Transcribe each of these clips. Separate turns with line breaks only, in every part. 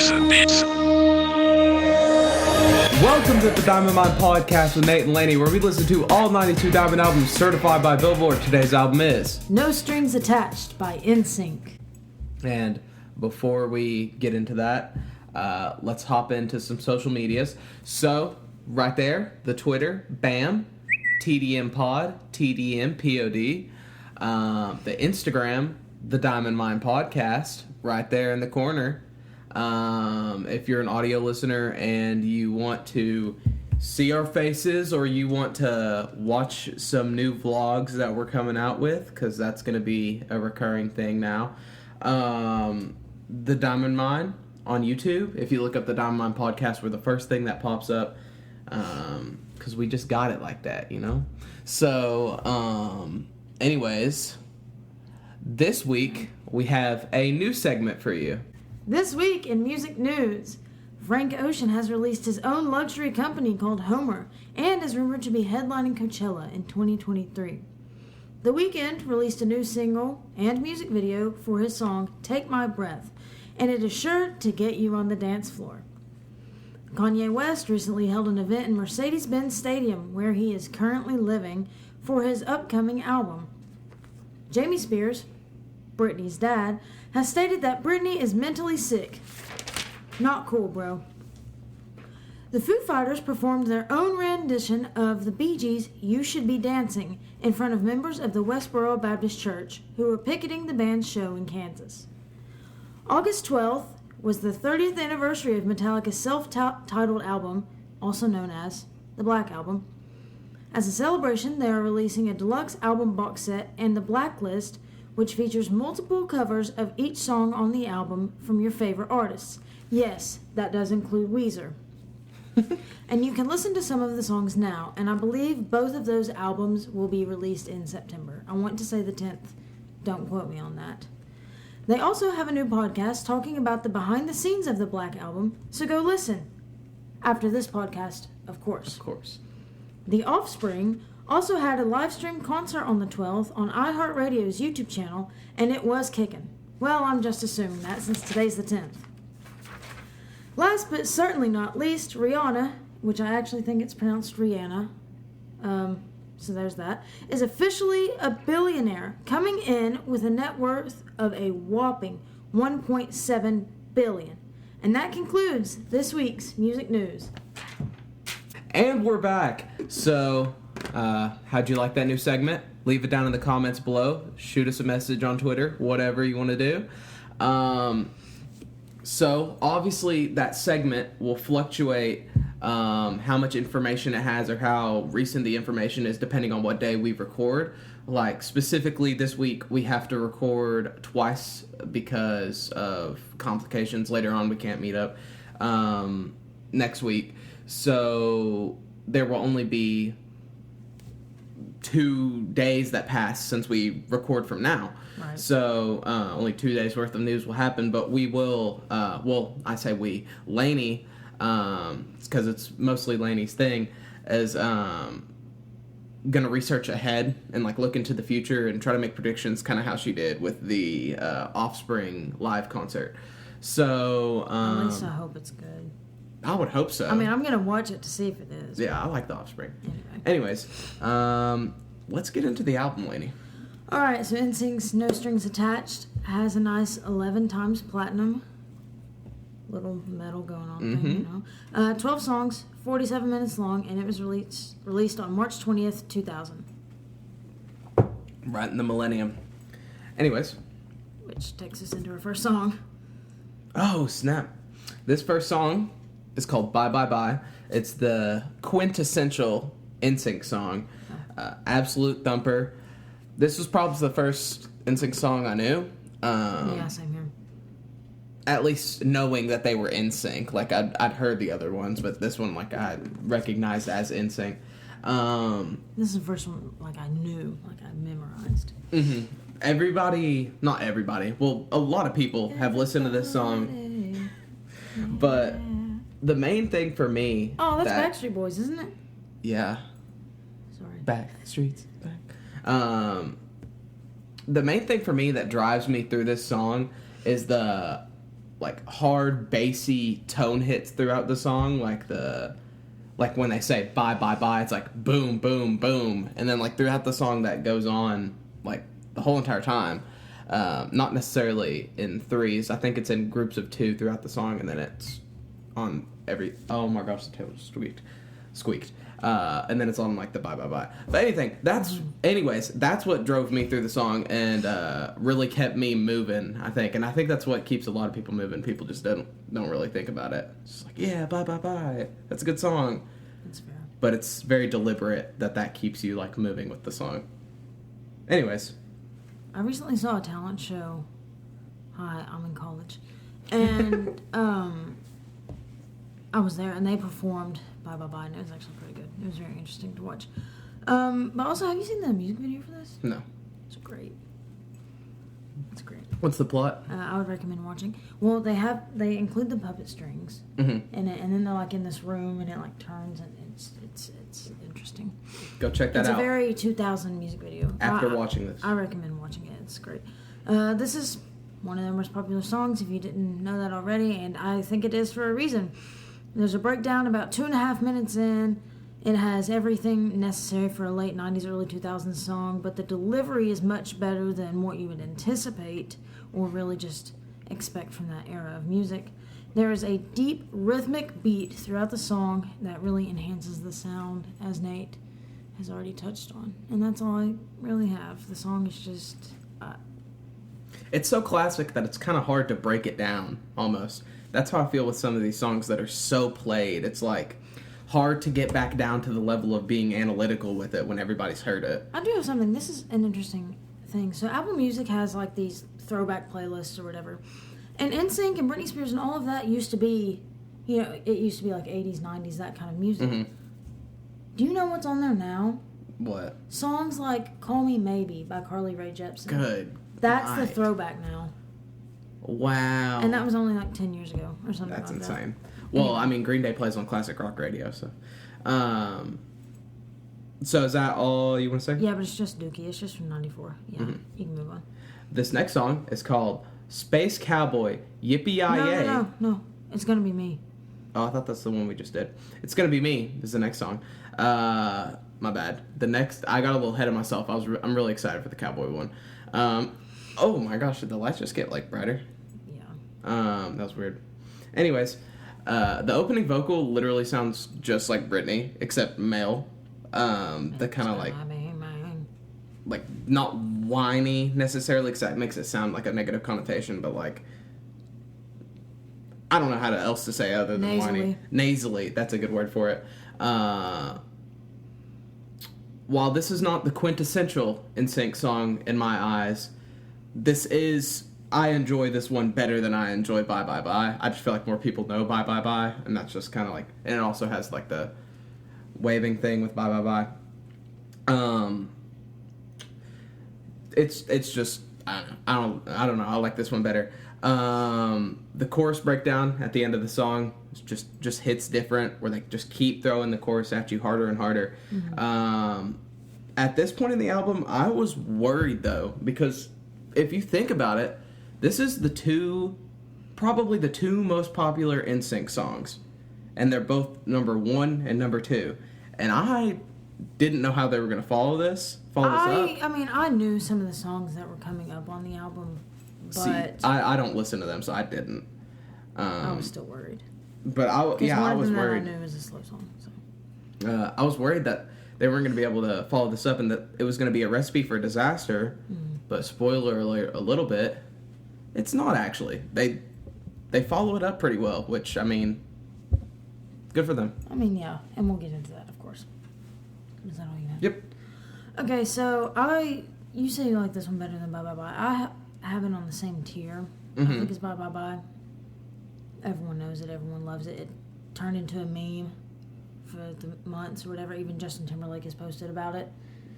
Welcome to the Diamond Mine Podcast with Nate and Lainey, where we listen to all 92 Diamond albums certified by Billboard. Today's album is
No Strings Attached by NSYNC.
And before we get into that, let's hop into some social medias. So, right there, the Twitter, BAM, TDM Pod, TDM POD. The Instagram, the Diamond Mine Podcast, right there in the corner. If you're an audio listener and you want to see our faces or you want to watch some new vlogs that we're coming out with, because that's going to be a recurring thing now, the Diamond Mine on YouTube. If you look up the Diamond Mine Podcast, we're the first thing that pops up, because we just got it like that, you know? So, anyways, this week we have a new segment for you.
This week in music news, Frank Ocean has released his own luxury company called Homer and is rumored to be headlining Coachella in 2023. The Weeknd released a new single and music video for his song Take My Breath, and it is sure to get you on the dance floor. Kanye West recently held an event in Mercedes-Benz Stadium where he is currently living for his upcoming album. Jamie Spears, Britney's dad, has stated that Britney is mentally sick. Not cool, bro. The Foo Fighters performed their own rendition of the Bee Gees' You Should Be Dancing in front of members of the Westboro Baptist Church who were picketing the band's show in Kansas. August 12th was the 30th anniversary of Metallica's self-titled album, also known as the Black Album. As a celebration, they are releasing a deluxe album box set and the Blacklist, which features multiple covers of each song on the album from your favorite artists. Yes, that does include Weezer. And you can listen to some of the songs now, and I believe both of those albums will be released in September. I want to say the 10th. Don't quote me on that. They also have a new podcast talking about the behind the scenes of the Black Album, so go listen. After this podcast, of course.
Of course.
The Offspring also had a live stream concert on the 12th on iHeartRadio's YouTube channel, and it was kicking. Well, I'm just assuming that since today's the 10th. Last but certainly not least, Rihanna, which I actually think it's pronounced Rihanna, so there's that, is officially a billionaire, coming in with a net worth of a whopping $1.7 billion. And that concludes this week's music news.
And we're back. So, how'd you like that new segment? Leave it down in the comments below. Shoot us a message on Twitter, whatever you want to do. So, obviously, that segment will fluctuate how much information it has or how recent the information is depending on what day we record. Like, specifically this week, we have to record twice because of complications. Later on, we can't meet up next week. So, there will only be 2 days that pass since we record from now.
Right.
So, only 2 days worth of news will happen, but we will, I say we, Lainey, because it's mostly Lainey's thing, is going to research ahead and, like, look into the future and try to make predictions, kind of how she did with the Offspring live concert. So,
at least I hope it's good.
I would hope so.
I mean, I'm going to watch it to see if it is.
Yeah, I like the Offspring.
Anyway.
Anyways, let's get into the album, Lainey.
Alright, so NSYNC's No Strings Attached has a nice 11 times platinum. Little metal going on thing, you know. 12 songs, 47 minutes long, and it was released on March 20th, 2000.
Right in the millennium. Anyways.
Which takes us into our first song.
Oh, snap. This first song is called Bye Bye Bye. It's the quintessential NSYNC song. Absolute thumper. This was probably the first NSYNC song I knew.
Yeah, same here.
At least knowing that they were NSYNC. Like, I'd heard the other ones, but this one, like, I recognized as NSYNC.
This is the first one, like, I knew, like, I memorized.
Mm-hmm. Everybody, not everybody, well, a lot of people have listened to this song. But the main thing for me...
Oh, that's Backstreet Boys, isn't it?
Yeah.
Sorry.
Back streets, back. The main thing for me that drives me through this song is the like hard bassy tone hits throughout the song, like when they say bye bye bye, it's like boom boom boom, and then like throughout the song that goes on like the whole entire time. Not necessarily in threes. I think it's in groups of 2 throughout the song, and then it's on every. Oh my gosh, the tail just squeaked. And then it's on like the bye bye bye. But that's what drove me through the song and really kept me moving. I think, and I think that's what keeps a lot of people moving. People just don't really think about it. It's just like, yeah, bye bye bye. That's a good song.
That's fair.
But it's very deliberate that keeps you like moving with the song. Anyways.
I recently saw a talent show. Hi, I'm in college. And I was there and they performed Bye Bye Bye and it was actually pretty good. It was very interesting to watch. But also, have you seen the music video for this?
No.
It's great. It's great.
What's the plot?
I would recommend watching. Well, they include the puppet strings in it, and then they're like in this room and it like turns and it's interesting.
Go check that out.
It's a very 2000 music video.
After watching this.
I recommend watching it. It's great. This is one of their most popular songs, if you didn't know that already, and I think it is for a reason. There's a breakdown about 2.5 minutes in. It has everything necessary for a late 90s, early 2000s song, but the delivery is much better than what you would anticipate or really just expect from that era of music. There is a deep rhythmic beat throughout the song that really enhances the sound, as Nate has already touched on. And that's all I really have. The song is just...
It's so classic that it's kind of hard to break it down, almost. That's how I feel with some of these songs that are so played. It's like hard to get back down to the level of being analytical with it when everybody's heard it.
I do have something. This is an interesting thing. So Apple Music has like these throwback playlists or whatever. And NSYNC and Britney Spears and all of that used to be, it used to be like 80s, 90s, that kind of music. Mm-hmm. Do you know what's on there now?
What?
Songs like Call Me Maybe by Carly Rae Jepsen.
Good.
That's the throwback now.
Wow.
And that was only like 10 years ago or something.
That's
like
insane.
That.
Well, I mean, Green Day plays on classic rock radio, so. So is that all you want to say?
Yeah, but it's just Dookie. It's just from 94. Yeah, You can move on.
This next song is called Space Cowboy, Yippee-Yi-Yay.
No. It's Gonna Be Me.
Oh, I thought that's the one we just did. It's Gonna Be Me is the next song. My bad. I got a little ahead of myself. I'm really excited for the cowboy one. Oh my gosh, did the lights just get like brighter?
Yeah.
That was weird. Anyways, the opening vocal literally sounds just like Britney, except male. The kind of like not whiny necessarily, because that makes it sound like a negative connotation, but like I don't know how else to say other than whiny. Nasally, that's a good word for it. While this is not the quintessential NSYNC song in my eyes, I enjoy this one better than I enjoy Bye Bye Bye. I just feel like more people know Bye Bye Bye, and that's just kind of like, and it also has like the waving thing with Bye Bye Bye. It's just I don't know. I like this one better. The chorus breakdown at the end of the song just hits different, where they just keep throwing the chorus at you harder and harder. Mm-hmm. At this point in the album, I was worried though, because if you think about it, this is probably the two most popular NSYNC songs, and they're both number 1 and number 2, and I didn't know how they were going to follow this up.
I mean, I knew some of the songs that were coming up on the album, but...
See, I don't listen to them, so I didn't.
I was still worried.
But I was worried.
One of them that I knew was a slow song. So.
I was worried that they weren't going to be able to follow this up, and that it was going to be a recipe for disaster. Mm-hmm. But spoiler alert, a little bit, it's not actually. They follow it up pretty well, which, I mean, good for them.
I mean, yeah, and we'll get into that, of course. Is that all you have?
Yep.
Okay, so you say you like this one better than Bye Bye Bye. I have it on the same tier. Mm-hmm. I think it's Bye Bye Bye. Everyone knows it. Everyone loves it. It turned into a meme for the months or whatever. Even Justin Timberlake has posted about it.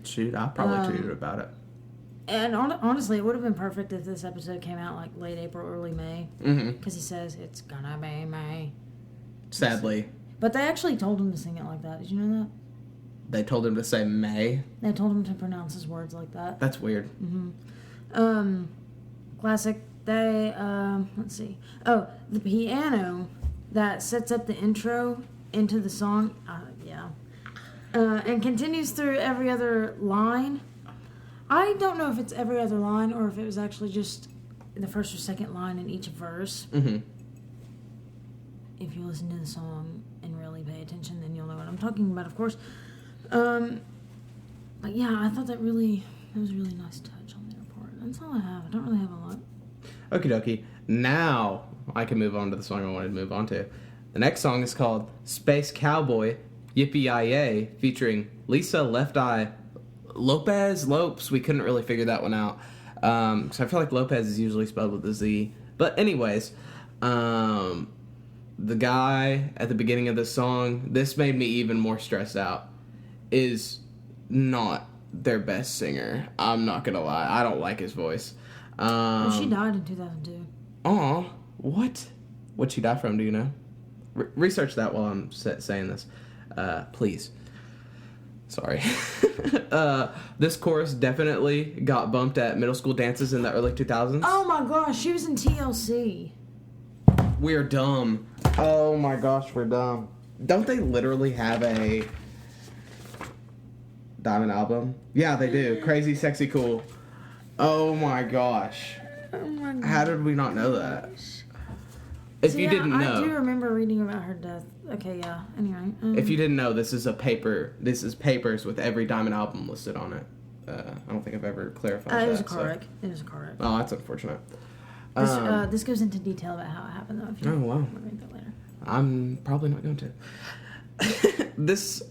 Shoot, I probably tweeted about it.
And honestly, it would have been perfect if this episode came out like late April, early May. Because he says, it's gonna be May.
Sadly.
But they actually told him to sing it like that. Did you know that?
They told him to say May?
They told him to pronounce his words like that.
That's weird.
Mm-hmm. Classic They, let's see. Oh, the piano that sets up the intro into the song, and continues through every other line. I don't know if it's every other line or if it was actually just the first or second line in each verse.
Mm-hmm.
If you listen to the song and really pay attention, then you'll know what I'm talking about, of course. But yeah, I thought that was a really nice touch on their part. That's all I have. I don't really have a lot.
Okie dokie. Now I can move on to the song I wanted to move on to. The next song is called Space Cowboy Yippee-Yi-Yay, featuring Lisa Left Eye Lopes. We couldn't really figure that one out. Because I feel like Lopez is usually spelled with a Z. But anyways, the guy at the beginning of the song, this made me even more stressed out, is not their best singer. I'm not going to lie. I don't like his voice.
She died in 2002.
Aw, what? What'd she die from, do you know? Research that while I'm saying this. Please. Sorry. This chorus definitely got bumped at middle school dances in the early 2000s.
Oh my gosh, she was in TLC.
We're dumb. Oh my gosh, we're dumb. Don't they literally have a Diamond album? Yeah, they do. Crazy, Sexy, Cool. Oh my gosh.
Oh my gosh.
How did we not know that? If you didn't know.
I do remember reading about her death. Okay, yeah. Anyway.
If you didn't know, this is papers with every Diamond album listed on it. I don't think I've ever clarified that.
It was a car wreck. It was a car wreck.
Oh, that's unfortunate.
This goes into detail about how it happened, though. If you want to read that later.
I'm probably not going to. This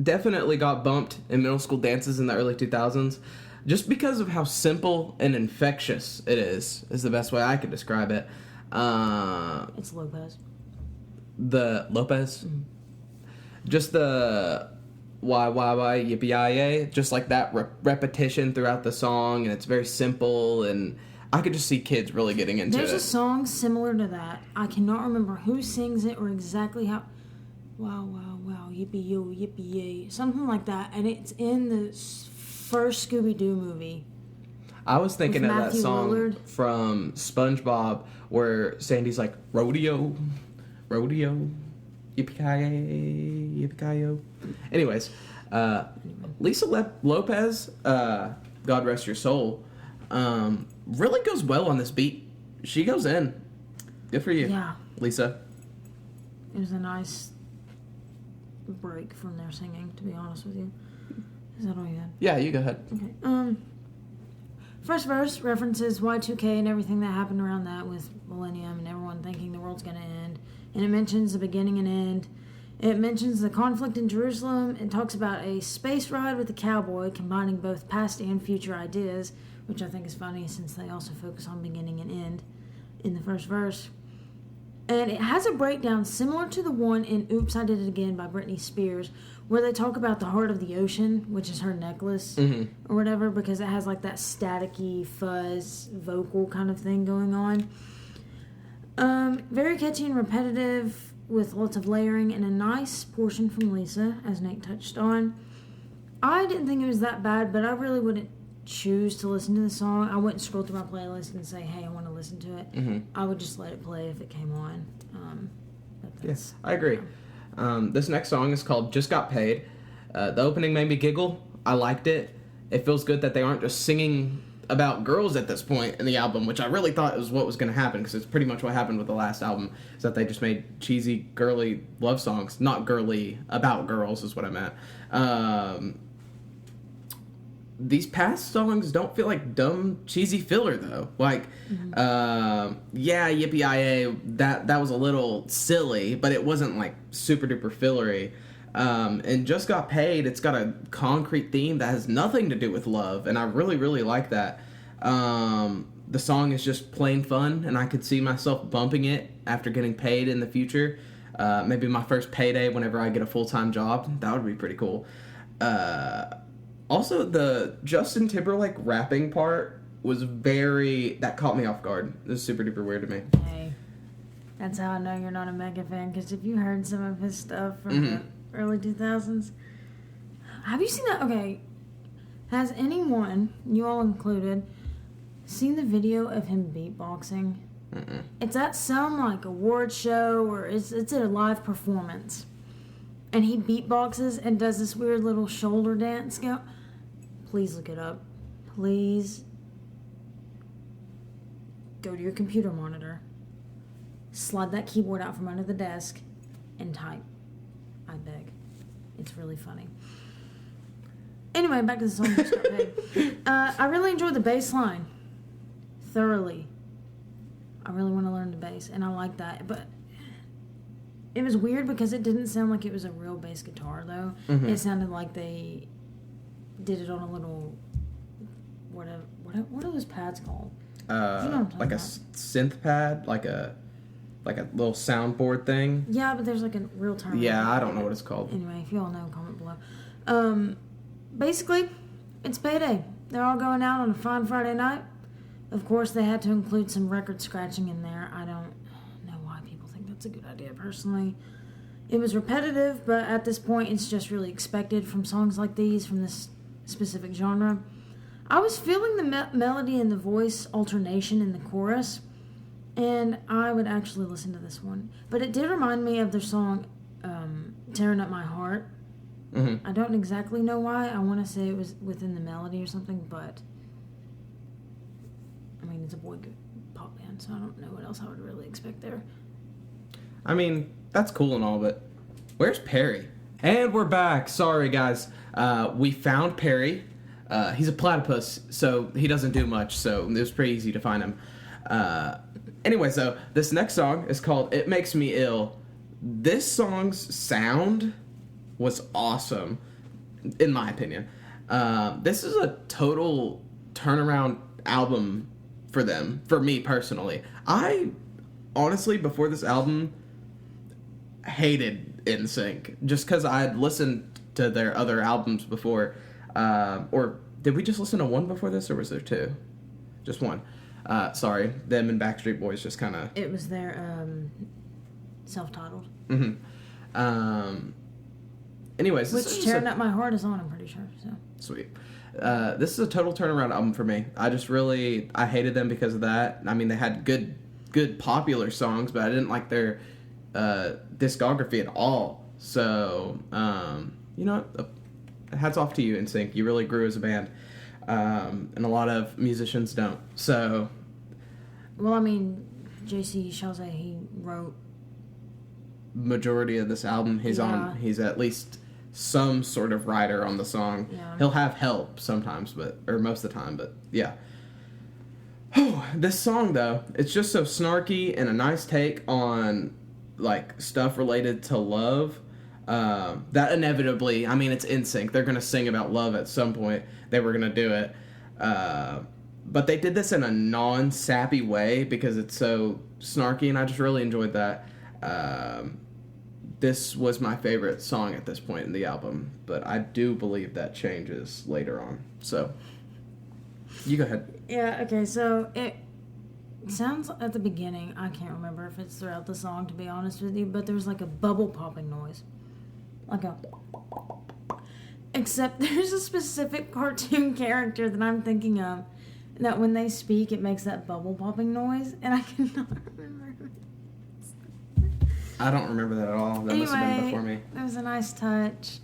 definitely got bumped in middle school dances in the early 2000s. Just because of how simple and infectious it is the best way I could describe it.
It's Lopez.
The Lopez?
Mm-hmm.
Just the why, yippee-yi-yay. Just like that repetition throughout the song, and it's very simple, and I could just see kids really getting into
There's
it.
a song similar to that. I cannot remember who sings it or exactly how. Wow, yippee-yo, yippee-yay. Something like that, and it's in the first Scooby-Doo movie.
I was thinking of that song
Willard.
from SpongeBob where Sandy's like, rodeo, yippee-ki-yo. Anyways, Lisa Lopez, God rest your soul, really goes well on this beat. She goes in. Good for you,
Yeah.
Lisa.
It was a nice break from their singing, to be honest with you. Is that all you had?
Yeah, you go ahead.
Okay. First verse references Y2K and everything that happened around that with Millennium and everyone thinking the world's going to end. And it mentions the beginning and end. It mentions the conflict in Jerusalem. It talks about a space ride with a cowboy, combining both past and future ideas, which I think is funny since they also focus on beginning and end in the first verse. And it has a breakdown similar to the one in Oops, I Did It Again by Britney Spears, where they talk about the heart of the ocean, which is her necklace or whatever, because it has like that staticky fuzz vocal kind of thing going on. Very catchy and repetitive with lots of layering and a nice portion from Lisa, as Nate touched on. I didn't think it was that bad, but I really wouldn't choose to listen to the song. I wouldn't scroll through my playlist and say, hey, I want to listen to it. I would just let it play if it came on.
Yes, I agree. This next song is called Just Got Paid. The opening made me giggle. I liked it. It feels good that they aren't just singing about girls at this point in the album, which I really thought was what was going to happen, because it's pretty much what happened with the last album, is that they just made cheesy, girly love songs. Not girly, about girls is what I meant. These past songs don't feel like dumb, cheesy filler, though. Like, yeah, Yippee-Yi-Yay, that was a little silly, but it wasn't, like, super-duper fillery. And Just Got Paid, it's got a concrete theme that has nothing to do with love, and I really, really like that. The song is just plain fun, and I could see myself bumping it after getting paid in the future. Maybe my first payday whenever I get a full-time job. That would be pretty cool. Also, the Justin Timberlake rapping part was that caught me off guard. It was super duper weird to me.
Hey, that's how I know you're not a mega fan, because if you heard some of his stuff from the early 2000s, have you seen that? Okay, has anyone, you all included, seen the video of him beatboxing?
Mm-mm.
It's at some like award show or it's a live performance, and he beatboxes and does this weird little shoulder dance. Please look it up. Please go to your computer monitor, slide that keyboard out from under the desk, and type. I beg. It's really funny. Anyway, back to the song. I really enjoyed the bass line. Thoroughly. I really want to learn the bass, and I like that. But it was weird because it didn't sound like it was a real bass guitar, though. Mm-hmm. It sounded like they did it on a little... What are those pads called?
Like a synth pad? Like a little soundboard thing?
Yeah, but there's like a real term.
Yeah, I don't know what it's called.
Anyway, if you all know, comment below. Basically, it's payday. They're all going out on a fine Friday night. Of course, they had to include some record scratching in there. I don't know why people think that's a good idea, personally. It was repetitive, but at this point, it's just really expected from songs like these, from this specific genre. I was feeling the melody and the voice alternation in the chorus, and I would actually listen to this one. But it did remind me of their song, Tearing Up My Heart. Mm-hmm. I don't exactly know why. I want to say it was within the melody or something, but... I mean, it's a boy pop band, so I don't know what else I would really expect there.
I mean, that's cool and all, but where's Perry? And we're back. Sorry, guys. We found Perry. He's a platypus, so he doesn't do much, so it was pretty easy to find him. Anyway, so this next song is called It Makes Me Ill. This song's sound was awesome, in my opinion. This is a total turnaround album for them, for me personally. I honestly, before this album, hated NSYNC just because I had listened to their other albums before. Or did we just listen to one before this, or was there two? Just one. Sorry, them and Backstreet Boys just kind of...
It was their self-titled.
Mm-hmm. Anyways,
which Tearing Up My Heart is on, I'm pretty sure. So
sweet. This is a total turnaround album for me. I hated them because of that. I mean, they had good popular songs, but I didn't like their discography at all. So, you know what? Hats off to you, NSYNC. You really grew as a band. And a lot of musicians don't. So...
Well, I mean, J.C. Chazé, he wrote...
Majority of this album, he's at least... some sort of writer on the song. Yeah. He'll have help sometimes, or most of the time, but yeah. This song, though, it's just so snarky and a nice take on, like, stuff related to love. That inevitably, I mean, it's NSYNC. They're going to sing about love at some point. They were going to do it. But they did this in a non-sappy way because it's so snarky, and I just really enjoyed that. This was my favorite song at this point in the album, but I do believe that changes later on. So, you go ahead.
Yeah, okay, so it sounds at the beginning, I can't remember if it's throughout the song, to be honest with you, but there's like a bubble popping noise. Like a... Except there's a specific cartoon character that I'm thinking of, that when they speak, it makes that bubble popping noise, and I cannot remember.
I don't remember that at all. That must have been before me.
It was a nice touch.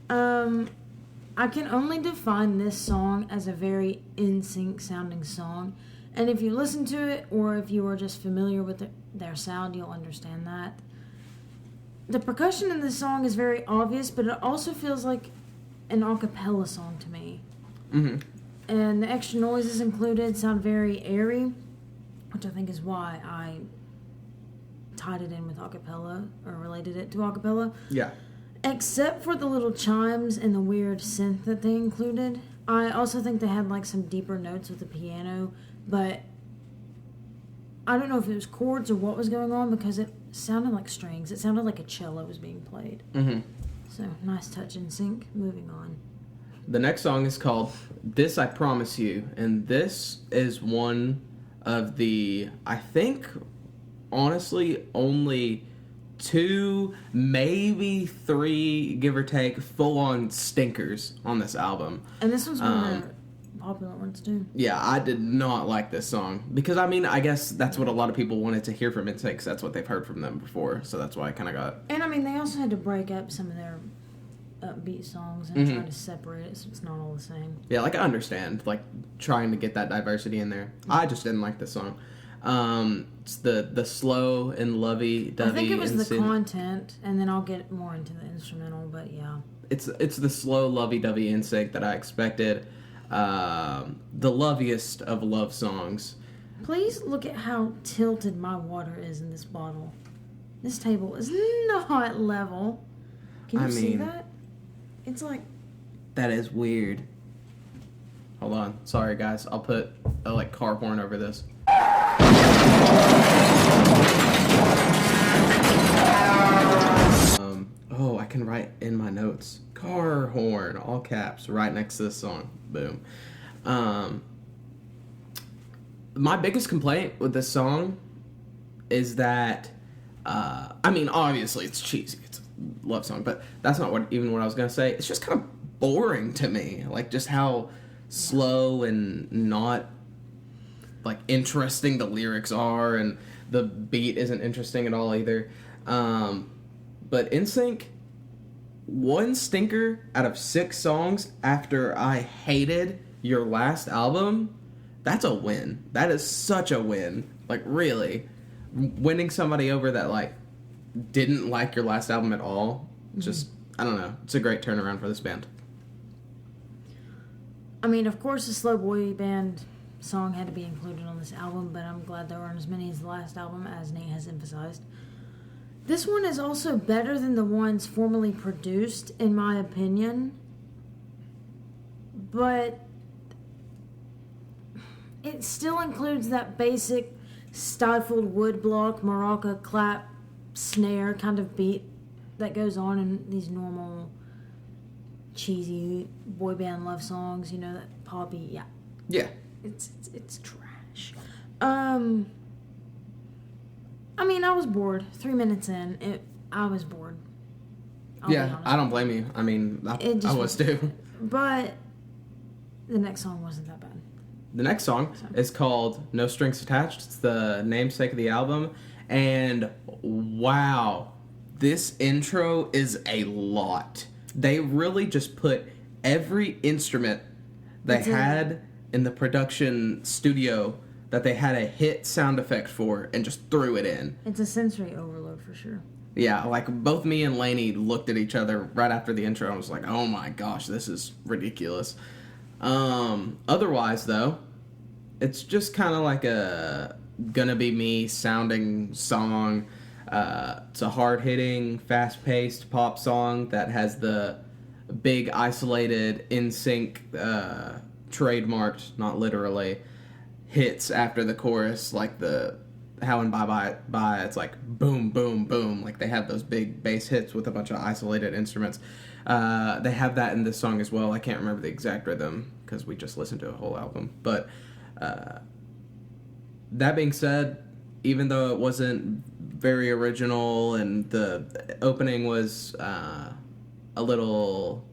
I can only define this song as a very NSYNC sounding song. And if you listen to it, or if you are just familiar with their sound, you'll understand that. The percussion in this song is very obvious, but it also feels like an a cappella song to me. Mm-hmm. And the extra noises included sound very airy, which I think is why I tied it in with acapella, or related it to acapella.
Yeah.
Except for the little chimes and the weird synth that they included. I also think they had like some deeper notes with the piano, but I don't know if it was chords or what was going on because it sounded like strings. It sounded like a cello was being played. Mm-hmm. So, nice touch NSYNC. Moving on.
The next song is called This I Promise You, and this is one of the, I think, honestly, only 2, maybe 3, give or take, full-on stinkers on this album.
And this one's one of their popular ones too.
Yeah, I did not like this song because I guess that's what a lot of people wanted to hear from NSYNC. Because that's what they've heard from them before, so that's why I kind of got.
And they also had to break up some of their upbeat songs and try to separate it so it's not all the same.
Yeah, like I understand, like trying to get that diversity in there. I just didn't like this song. It's the slow and lovey-dovey.
I think it was the content, and then I'll get more into the instrumental. But yeah,
it's the slow, lovey-dovey NSYNC that I expected. The loveliest of love songs.
Please look at how tilted my water is in this bottle. This table is not level. Can you see that? It's like...
That is weird. Hold on. Sorry, guys. I'll put a car horn over this. I can write in my notes. Car horn, all caps, right next to this song. Boom. My biggest complaint with this song is that, obviously it's cheesy. It's a love song, but that's not what I was going to say. It's just kind of boring to me. Like, just how slow and not, interesting the lyrics are, and the beat isn't interesting at all either. But NSYNC, one stinker out of 6 songs after I hated your last album, that's a win. That is such a win. Really. Winning somebody over that, didn't like your last album at all, just, I don't know. It's a great turnaround for this band.
Of course, the slow boy band song had to be included on this album, but I'm glad there weren't as many as the last album, as Nate has emphasized. This one is also better than the ones formerly produced, in my opinion. But it still includes that basic stifled woodblock, maraca, clap, snare kind of beat that goes on in these normal cheesy boy band love songs, that poppy, yeah.
Yeah.
It's trash. I was bored. 3 minutes in, I was bored.
Yeah, I don't blame you. I was too.
But the next song wasn't that bad.
The next song is called No Strings Attached. It's the namesake of the album. And wow, this intro is a lot. They really just put every instrument they had in the production studio that they had a hit sound effect for and just threw it in.
It's a sensory overload for sure.
Yeah, both me and Lainey looked at each other right after the intro and was like, oh my gosh, this is ridiculous. Otherwise, though, it's just kind of a Gonna Be Me sounding song. It's a hard-hitting, fast-paced pop song that has the big, isolated, NSYNC trademarked, not literally, hits after the chorus, the How and Bye Bye, it's boom, boom, boom. They have those big bass hits with a bunch of isolated instruments. They have that in this song as well. I can't remember the exact rhythm because we just listened to a whole album. But that being said, even though it wasn't very original and the opening was a little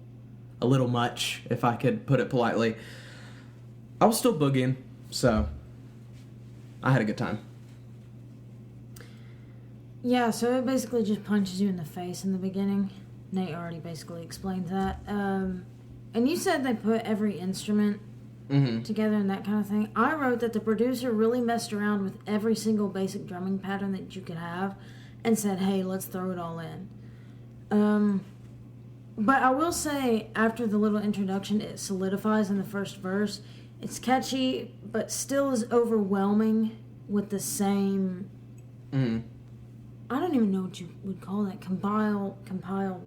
much, if I could put it politely, I was still boogieing, so I had a good time.
Yeah, so it basically just punches you in the face in the beginning. Nate already basically explained that. And you said they put every instrument together and that kind of thing. I wrote that the producer really messed around with every single basic drumming pattern that you could have and said, hey, let's throw it all in. But I will say, after the little introduction, it solidifies in the first verse. It's catchy, but still is overwhelming with the same... I don't even know what you would call that. Compile,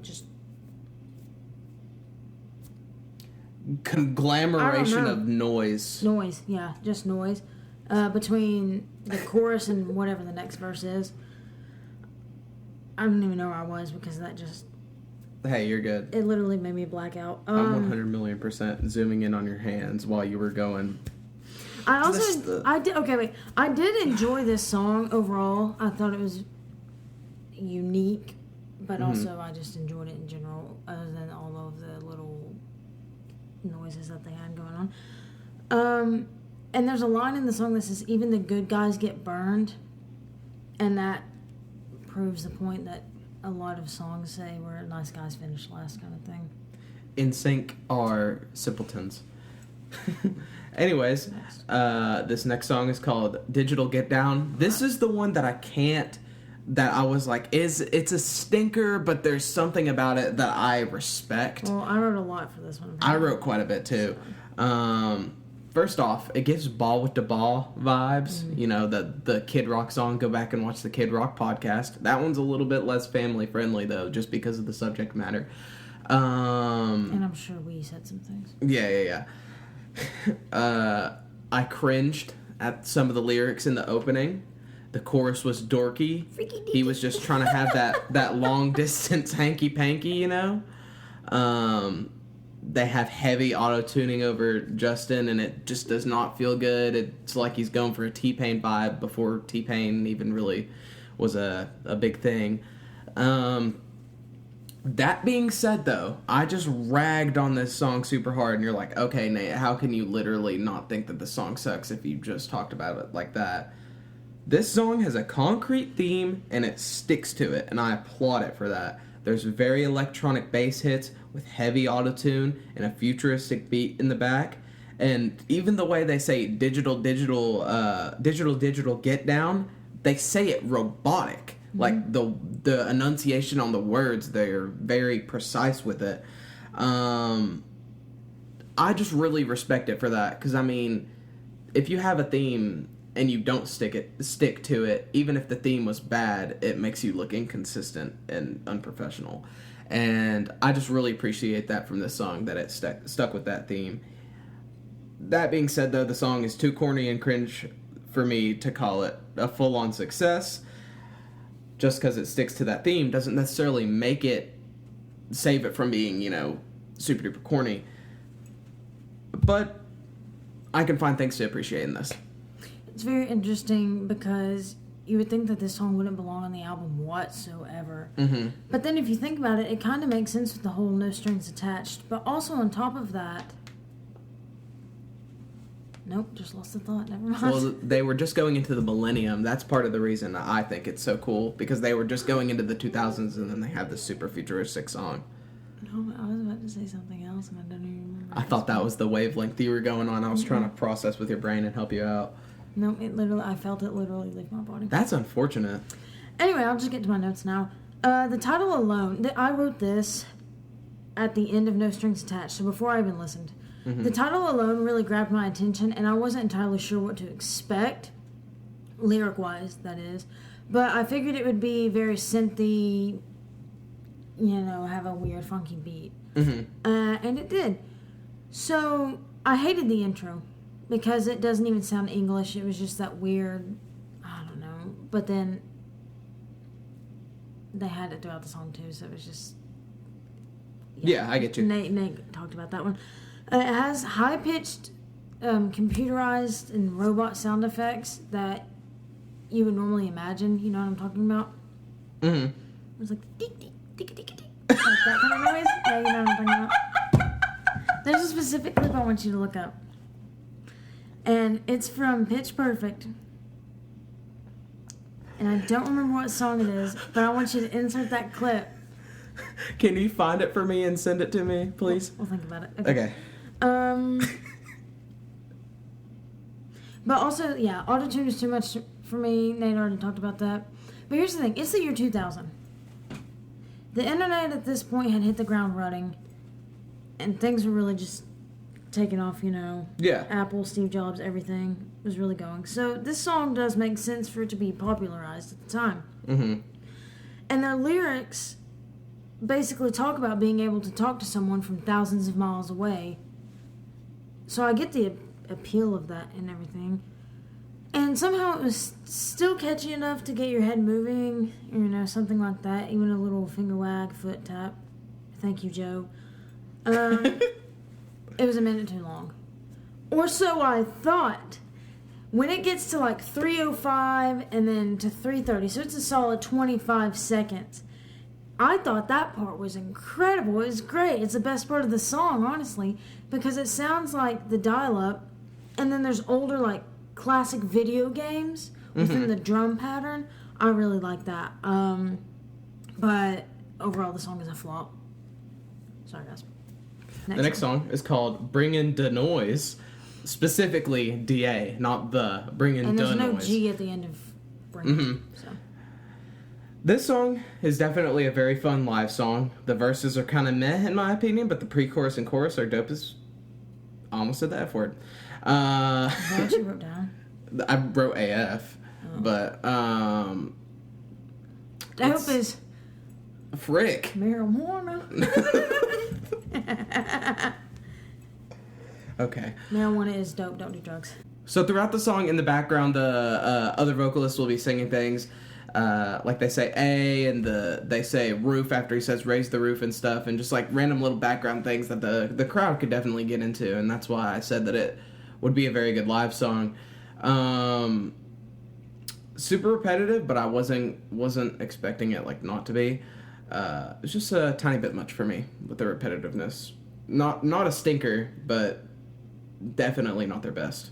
just...
Conglomeration of noise.
Noise, yeah, just noise. Between the chorus and whatever the next verse is. I don't even know where I was because that just...
Hey, you're good.
It literally made me black out.
I'm 100,000,000% zooming in on your hands while you were going.
I did enjoy this song overall. I thought it was unique, but also I just enjoyed it in general, other than all of the little noises that they had going And there's a line in the song that says, even the good guys get burned. And that proves the point that a lot of songs say where nice guys finish last kind of thing.
NSYNC are simpletons. Anyways, this next song is called Digital Get Down. This is the one that I was like, it's a stinker, but there's something about it that I respect.
Well, I wrote a lot for this one.
I wrote quite a bit too. First off, it gives Ball with the Ball vibes. Mm-hmm. You know, the Kid Rock song. Go back and watch the Kid Rock podcast. That one's a little bit less family friendly though, just because of the subject matter.
And I'm sure we said some things.
Yeah. I cringed at some of the lyrics in the opening. The chorus was dorky. He was just trying to have that long distance hanky panky, you know. They have heavy auto-tuning over Justin, and it just does not feel good. It's like he's going for a T-Pain vibe before T-Pain even really was a big thing. That being said, though, I just ragged on this song super hard, and you're like, okay, Nate, how can you literally not think that the song sucks if you just talked about it like that? This song has a concrete theme, and it sticks to it, and I applaud it for that. There's very electronic bass hits with heavy autotune and a futuristic beat in the back. And even the way they say digital get down, they say it robotic. Mm-hmm. Like the enunciation on the words, they're very precise with it. I just really respect it for that. Because, I mean, if you have a theme and you don't stick to it, even if the theme was bad, it makes you look inconsistent and unprofessional. And I just really appreciate that from this song, that it stuck with that theme. That being said, though, the song is too corny and cringe for me to call it a full-on success. Just because it sticks to that theme doesn't necessarily save it from being, you know, super duper corny. But I can find things to appreciate in this.
It's very interesting because you would think that this song wouldn't belong on the album whatsoever. Mm-hmm. But then if you think about it, it kind of makes sense with the whole No Strings Attached. But also on top of that... Nope, just lost the thought. Never mind.
Well, they were just going into the millennium. That's part of the reason I think it's so cool. Because they were just going into the 2000s and then they have this super futuristic song.
No, I was about to say something else and I don't even remember.
I thought that was the wavelength you were going on. I was trying to process with your brain and help you out.
No, I felt it literally leave my body.
That's unfortunate.
Anyway, I'll just get to my notes now. The title alone, I wrote this at the end of No Strings Attached, so before I even listened. Mm-hmm. The title alone really grabbed my attention, and I wasn't entirely sure what to expect, lyric-wise, that is. But I figured it would be very synthy, you know, have a weird, funky beat. Mm-hmm. And it did. So, I hated the intro. Because it doesn't even sound English. It was just that weird, I don't know. But then they had it throughout the song too, so it was just...
Yeah, I get you.
Nate talked about that one. It has high-pitched, computerized and robot sound effects that you would normally imagine. You know what I'm talking about? Mm-hmm. It was like, tick, tick, tick, tick, tick. Like that kind of noise. Yeah, you know what I'm talking about. There's a specific clip I want you to look up. And it's from Pitch Perfect. And I don't remember what song it is, but I want you to insert that clip.
Can you find it for me and send it to me, please?
We'll think about it.
Okay.
But also, yeah, autotune is too much for me. Nate already talked about that. But here's the thing. It's the year 2000. The internet at this point had hit the ground running. And things were really just... taking off, you know.
Yeah.
Apple, Steve Jobs, everything was really going. So this song does make sense for it to be popularized at the time. Mm-hmm. And their lyrics basically talk about being able to talk to someone from thousands of miles away. So I get the appeal of that and everything. And somehow it was still catchy enough to get your head moving, you know, something like that. Even a little finger wag, foot tap. Thank you, Joe. It was a minute too long. Or so I thought. When it gets to like 3:05 and then to 3:30, so it's a solid 25 seconds. I thought that part was incredible. It was great. It's the best part of the song, honestly, because it sounds like the dial-up And then there's older, like, classic video games within the drum pattern. I really like that. But overall, the song is a flop. Sorry, guys.
The next song is called Bringin' Da Noise. Specifically, DA, not the Bringin' Da Noise.
And there's no G at the end of Bringin'. So.
This song is definitely a very fun live song. The verses are kind of meh, in my opinion, but the pre-chorus and chorus are dope as... I almost said the F word.
Is that what you wrote down?
I wrote AF, but
Dope is...
Frick.
Marijuana.
Okay.
Marijuana is dope. Don't do drugs.
So throughout the song, in the background, the other vocalists will be singing things. Like they say A, and they say roof after he says raise the roof and stuff, and just like random little background things that the crowd could definitely get into, and that's why I said that it would be a very good live song. Super repetitive, but I wasn't expecting it like not to be. It's just a tiny bit much for me with the repetitiveness. Not a stinker, but definitely not their best.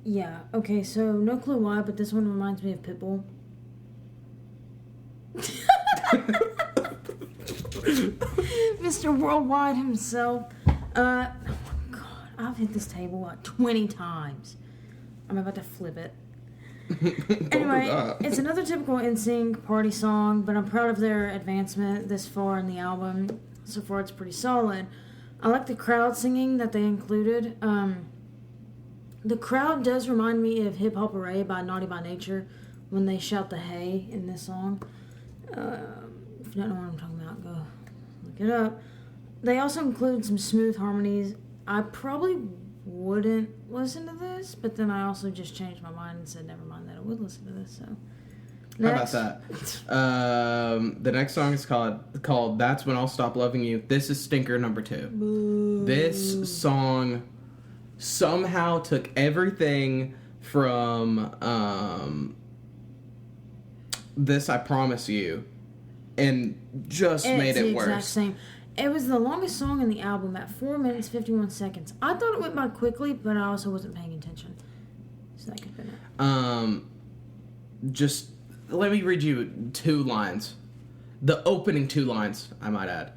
Yeah, okay, so no clue why, but this one reminds me of Pitbull. Mr. Worldwide himself. Oh my god, I've hit this table like 20 times. I'm about to flip it. Anyway, it's another typical NSYNC party song, but I'm proud of their advancement this far in the album. So far, it's pretty solid. I like the crowd singing that they included. The crowd does remind me of Hip Hop Array by Naughty by Nature when they shout the hey in this song. If you don't know what I'm talking about, go look it up. They also include some smooth harmonies. I probably wouldn't listen to this, but then I also just changed my mind and said never mind that I would listen to this. So next.
How about that? The next song is called That's When I'll Stop Loving You. This is stinker number 2.
Boo.
This song somehow took everything from This I Promise You and just made it worse.
Exact same. It was the longest song in the album at 4 minutes 51 seconds. I thought it went by quickly, but I also wasn't paying attention. So that could have been it.
Just let me read you 2 lines. The opening 2 lines, I might add.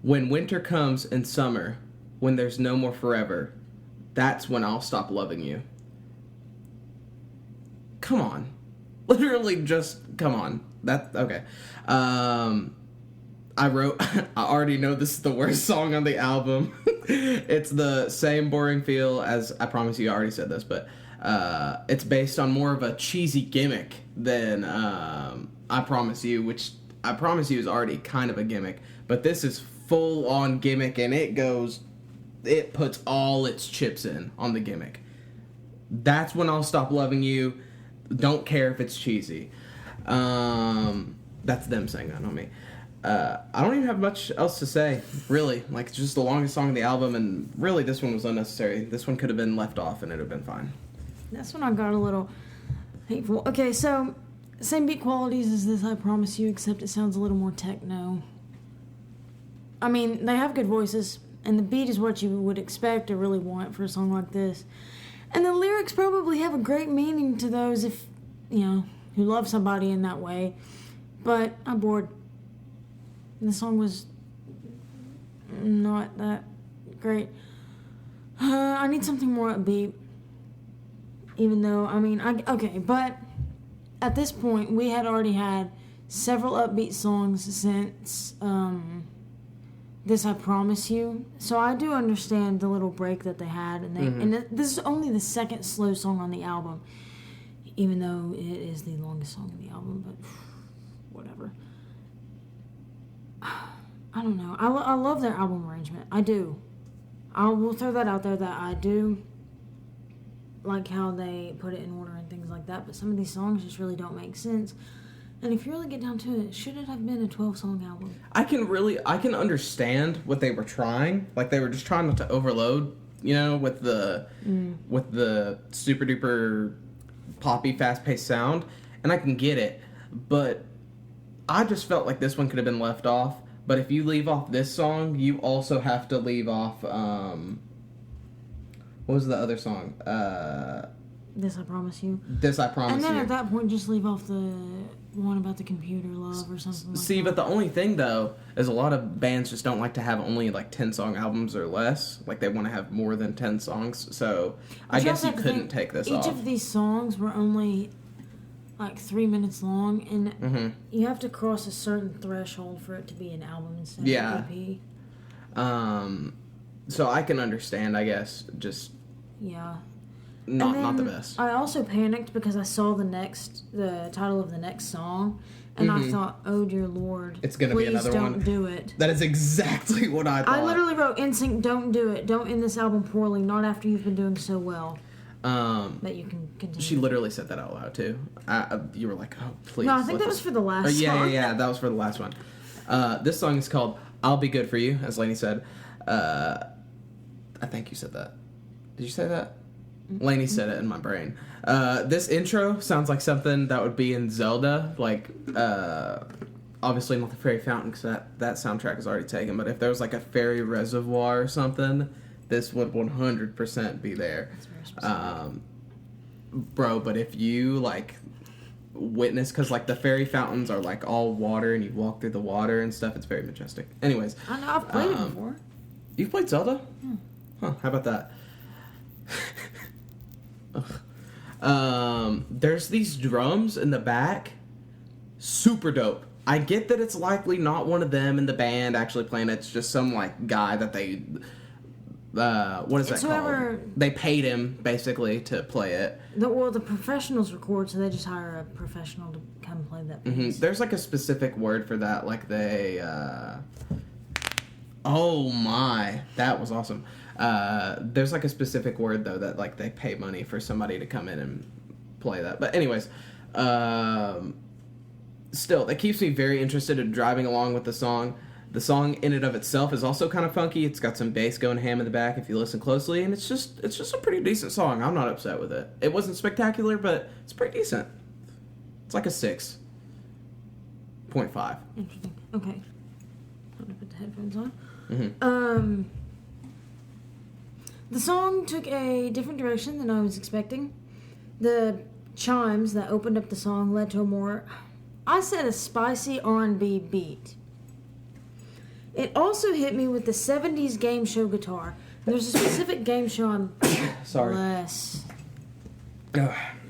When winter comes and summer, when there's no more forever, that's when I'll stop loving you. Come on. Literally just come on. Okay. I already know this is the worst song on the album. It's the same boring feel as I Promise You. I already said this, but it's based on more of a cheesy gimmick than I Promise You, which I Promise You is already kind of a gimmick, but this is full on gimmick, and it puts all its chips in on the gimmick. That's when I'll stop loving you. Don't care if it's cheesy. That's them saying that, not me. I don't even have much else to say, really. Like, it's just the longest song on the album, and really this one was unnecessary. This one could have been left off, and it would have been fine.
That's when I got a little hateful. Okay, so, same beat qualities as this, I Promise You, except it sounds a little more techno. I mean, they have good voices, and the beat is what you would expect or really want for a song like this. And the lyrics probably have a great meaning to those if, who love somebody in that way. But I'm bored. The song was not that great. I need something more upbeat. Even though, okay, but at this point, we had already had several upbeat songs since This I Promise You. So I do understand the little break that they had. And this is only the second slow song on the album. Even though it is the longest song in the album, but whatever. I don't know. I love their album arrangement. I do. I will throw that out there that I do like how they put it in order and things like that. But some of these songs just really don't make sense. And if you really get down to it, should it have been a 12-song album? I
can understand what they were trying. Like, they were just trying not to overload, with the super duper poppy, fast-paced sound. And I can get it. But I just felt like this one could have been left off. But if you leave off this song, you also have to leave off What was the other song?
This I Promise You.
This I Promise You.
And then at that point, just leave off the one about the computer love or something like
See,
that.
but the only thing, though, is a lot of bands just don't like to have only, 10-song albums or less. Like, they want to have more than 10 songs. So, I guess you couldn't take this off.
Each of these songs were only, 3 minutes long, and you have to cross a certain threshold for it to be an album instead of an EP.
So, I can understand, I guess, just...
Yeah.
Not the best.
I also panicked because I saw the title of the next song, and I thought, oh dear Lord,
it's gonna be another one.
Please don't do it.
That is exactly what I thought.
I literally wrote, NSYNC, don't do it. Don't end this album poorly, not after you've been doing so well. That you can continue.
She literally said that out loud, too. You were like, oh, please.
No, I think that was for the last song.
Yeah, that was for the last one. This song is called I'll Be Good For You, as Lainey said. I think you said that. Did you say that? Lainey said it in my brain. This intro sounds like something that would be in Zelda. Obviously not the Fairy Fountain, because that soundtrack is already taken. But if there was a fairy reservoir or something, this would 100% be there.
That's very specific.
Bro, but if you, witness... Because, the fairy fountains are, all water, and you walk through the water and stuff. It's very majestic. Anyways.
I know, I've played it before.
You've played Zelda?
Yeah.
Huh, how about that? There's these drums in the back. Super dope. I get that it's likely not one of them in the band actually playing it. It's just some, guy that they... what is that called? They paid him, basically, to play it.
The professionals record, so they just hire a professional to come play that piece.
There's, a specific word for that. They... Oh, my. That was awesome. There's a specific word though that they pay money for somebody to come in and play that. But anyways, still that keeps me very interested in driving along with the song. The song in and of itself is also kind of funky. It's got some bass going ham in the back if you listen closely, and it's just a pretty decent song. I'm not upset with it. It wasn't spectacular, but it's pretty decent. It's like a 6.5.
Interesting. Okay. I'm gonna put the headphones on. The song took a different direction than I was expecting. The chimes that opened up the song led to a spicy R&B beat. It also hit me with the 70s game show guitar. There's a specific game show I'm...
Sorry.
Bless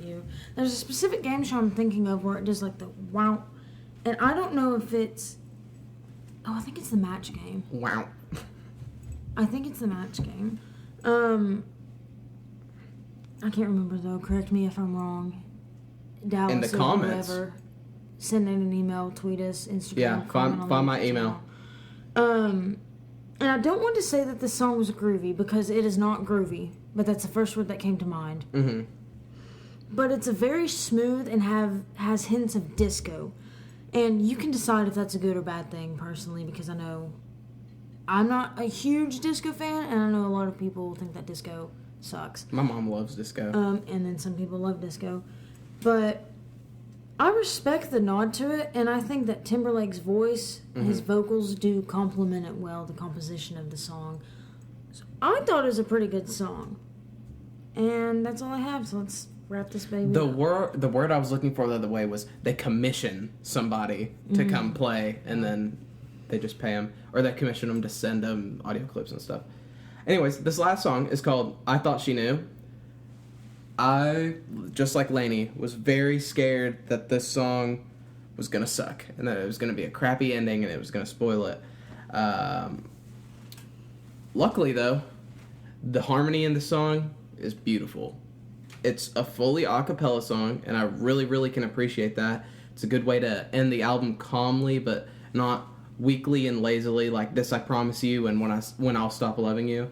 you. There's a specific game show I'm thinking of where it does the wow. And I don't know if it's... Oh, I think it's the Match Game.
Wow.
I think it's the Match Game. I can't remember though. Correct me if I'm wrong. Dallas
in the comments.
Whoever, send in an email, tweet us, Instagram.
Yeah, find my email.
And I don't want to say that this song was groovy because it is not groovy, but that's the first word that came to mind. But it's a very smooth and has hints of disco, and you can decide if that's a good or bad thing personally because I know. I'm not a huge disco fan, and I know a lot of people think that disco sucks.
My mom loves disco.
And then some people love disco. But I respect the nod to it, and I think that Timberlake's voice, his vocals do complement it well, the composition of the song. So I thought it was a pretty good song. And that's all I have, so let's wrap this baby up.
The word I was looking for the other way was they commission somebody to come play, and then... They just pay them, or they commission them to send them audio clips and stuff. Anyways, this last song is called I Thought She Knew. I, just like Lainey, was very scared that this song was going to suck, and that it was going to be a crappy ending, and it was going to spoil it. Luckily, though, the harmony in the song is beautiful. It's a fully a cappella song, and I really, really can appreciate that. It's a good way to end the album calmly, but not... weakly and lazily, like This I Promise You and When I'll Stop Loving You.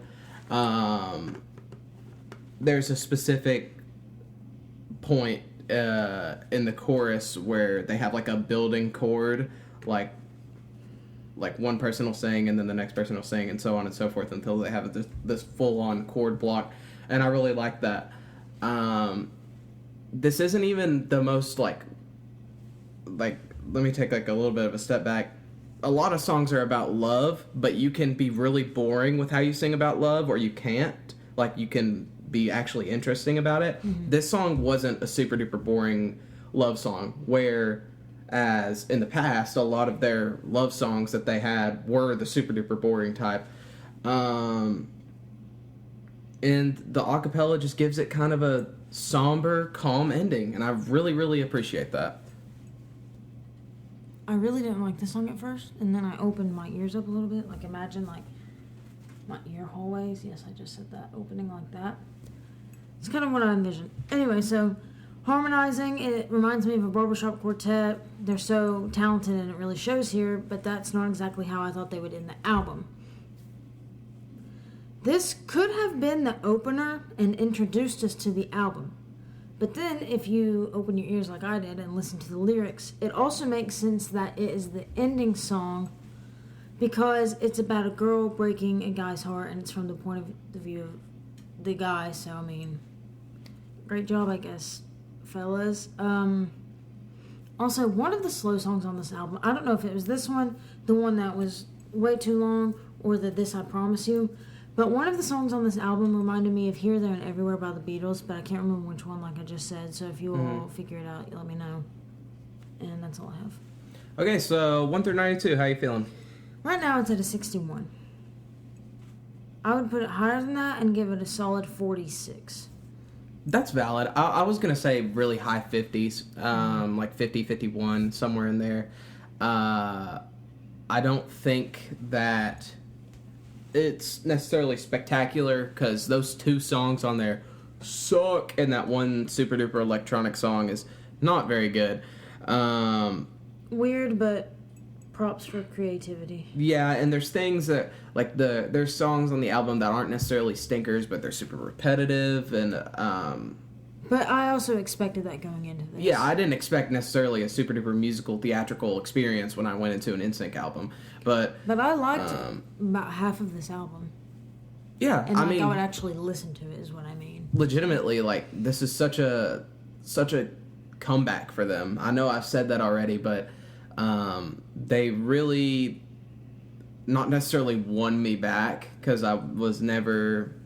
There's a specific point in the chorus where they have a building chord, like one person will sing and then the next person will sing and so on and so forth until they have this full-on chord block, and I really like that. This isn't even the most let me take a little bit of a step back. A lot of songs are about love, but you can be really boring with how you sing about love, or you can't. You can be actually interesting about it. Mm-hmm. This song wasn't a super duper boring love song, whereas in the past, a lot of their love songs that they had were the super duper boring type. And the acapella just gives it kind of a somber, calm ending, and I really, really appreciate that.
I really didn't like the song at first, and then I opened my ears up a little bit. Like, imagine, like, my ear hallways. Yes, I just said that. Opening like that. It's kind of what I envisioned. Anyway, so harmonizing, it reminds me of a barbershop quartet. They're so talented, and it really shows here, but that's not exactly how I thought they would end the album. This could have been the opener and introduced us to the album. But then, if you open your ears like I did and listen to the lyrics, it also makes sense that it is the ending song because it's about a girl breaking a guy's heart, and it's from the point of the view of the guy. So, I mean, great job, I guess, fellas. Also, one of the slow songs on this album, I don't know if it was this one, the one that was way too long, or the This I Promise You, but one of the songs on this album reminded me of Here, There, and Everywhere by the Beatles, but I can't remember which one, like I just said. So if you all figure it out, let me know. And that's all I have.
Okay, so 1 through 92, how you feeling?
Right now it's at a 61. I would put it higher than that and give it a solid 46.
That's valid. I was going to say really high 50s, like 50, 51, somewhere in there. I don't think that it's necessarily spectacular because those two songs on there suck, and that one super duper electronic song is not very good.
Weird, but props for creativity.
Yeah, and there's things that, like, there's songs on the album that aren't necessarily stinkers, but they're super repetitive, and
but I also expected that going into this.
Yeah, I didn't expect necessarily a super duper musical theatrical experience when I went into an NSYNC album, but
I liked about half of this album.
Yeah,
and I would actually listen to it, is what I mean.
Legitimately, like, this is such a comeback for them. I know I've said that already, but they really not necessarily won me back because I was never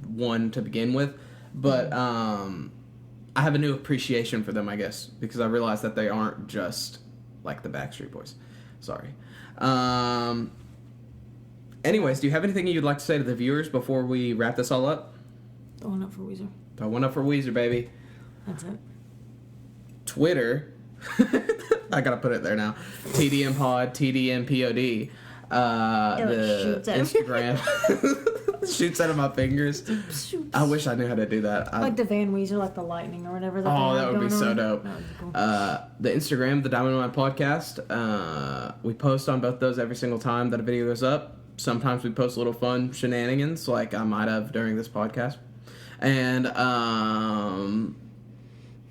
one to begin with, but I have a new appreciation for them, I guess, because I realized that they aren't just like the Backstreet Boys. Sorry. Anyways, do you have anything you'd like to say to the viewers before we wrap this all up?
Throw one up for Weezer.
Throw one up for Weezer, baby.
That's it.
Twitter. I gotta put it there now. TDM Pod, TDM POD. The Instagram. Shoots out of my fingers. I wish I knew how to do that.
Like the Van Weezer, like the lightning or whatever.
That would be so dope.
That would be cool.
The Instagram, the Diamond Mine Podcast. We post on both those every single time that a video goes up. Sometimes we post little fun shenanigans, like I might have during this podcast. And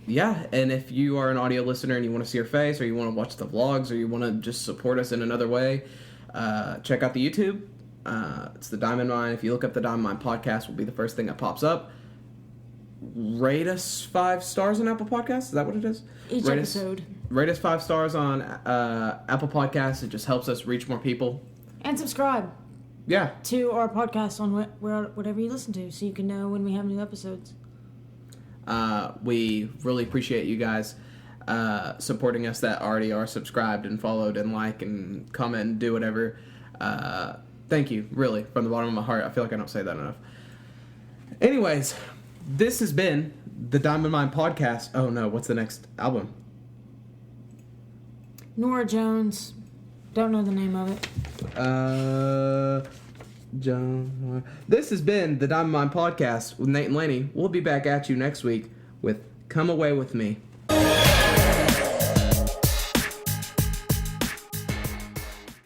yeah, and if you are an audio listener and you want to see our face, or you want to watch the vlogs, or you want to just support us in another way, check out the YouTube. It's the Diamond Mine. If you look up the Diamond Mine Podcast, will be the first thing that pops up. Rate us 5 stars on Apple Podcasts. Is that what it is?
Each episode.
Rate us 5 stars on Apple Podcasts. It just helps us reach more people.
And subscribe.
Yeah.
To our podcast on whatever you listen to, so you can know when we have new episodes.
We really appreciate you guys supporting us that already are subscribed and followed and like and comment and do whatever. Thank you, really, from the bottom of my heart. I feel like I don't say that enough. Anyways, this has been the Diamond Mine Podcast. Oh no, what's the next album?
Norah Jones. Don't know the name of it.
This has been the Diamond Mine Podcast with Nate and Lainey. We'll be back at you next week with Come Away With Me.